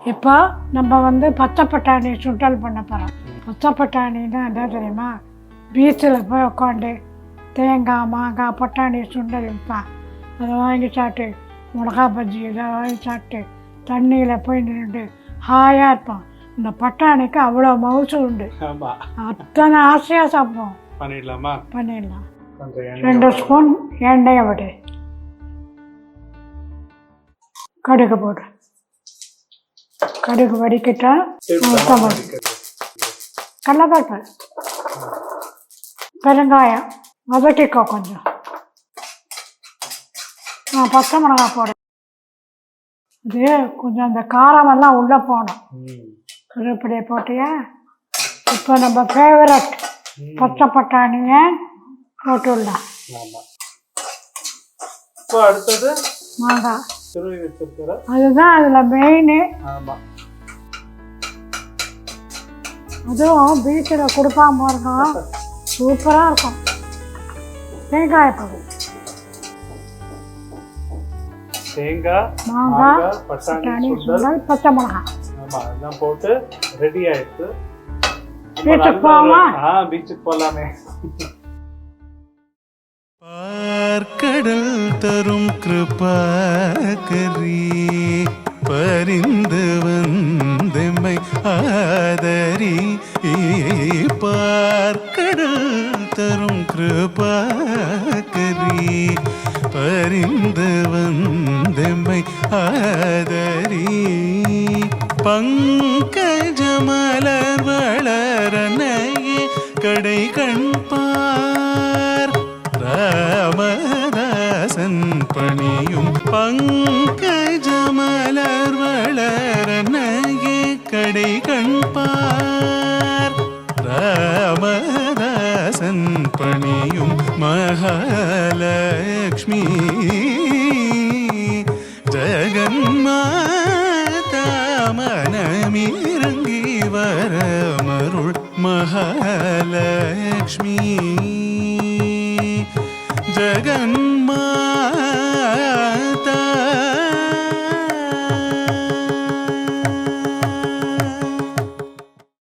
இப்போ நம்ம பச்சை பட்டாணி சுண்டல் பண்ண போகிறோம். பச்சை பட்டாணின்னா என்ன தெரியுமா? பீச்சில் போய் உட்காந்து தேங்காய் மாங்காய் பட்டாணி சுண்டல் விற்பான். அதை வாங்கி சாப்பிட்டு மிளகா பஜ்ஜி இதை வாங்கி சாப்பிட்டு தண்ணியில் போய் நின்றுட்டு ஹாயாக இருப்போம். இந்த பட்டாணிக்கு அவ்வளோ மவுசு உண்டு. அத்தனை ஆசையாக சாப்பிடுவோம். பண்ணிடலாமா? பண்ணிடலாம். 2 ஸ்பூன் எண்ணெயை விடு, கடுகு போடு, கடுகு வடிக்கிட்டா கடலைப்பருப்பு, பெருங்காயம் வதக்கிக்கோ கொஞ்சம். பச்சை மிளகாய் போடு. இது கொஞ்சம் அந்த காரமெல்லாம் உள்ளே போகணும். கருவேப்பிலையை போட்டியா? இப்போ நம்ம ஃபேவரட் பச்சை பட்டாணியை போட்டுடலாம். அடுத்தது மாங்காய், அதுதான் அதில் மெயின். அதுவும் பீச்சில் கொடுப்பாம இருக்கும், சூப்பராக இருக்கும். தேங்காய் போடு, தேங்காய் மாங்காய் பட்டாணி சுண்டல் பச்சை மிளகாய் எல்லாம் போட்டு ரெடி ஆயிடுச்சு. பீச்சுக்கு போகலாமா? பீச்சுக்கு போகலாமே. பார்க்கடல் தரும் கிருபாகரி பரிந்து வந்தெம்மை ஆதரி. பார்க்கடல் தரும் கிருபாகரி பரிந்து வந்தெம்மை ஆதரி. பங்கஜமலர் வளரனையே கடை கண்பார் ராமதாசன் பணியும். பங்கஜமலர் வளரனையே கடை கண்பார் ராமதாசன் பணியும். மகாலட்சுமி ஜெகன்மாதா மனமிறங்கி வரமருள். மகாலட்சுமி ஜெகன்மா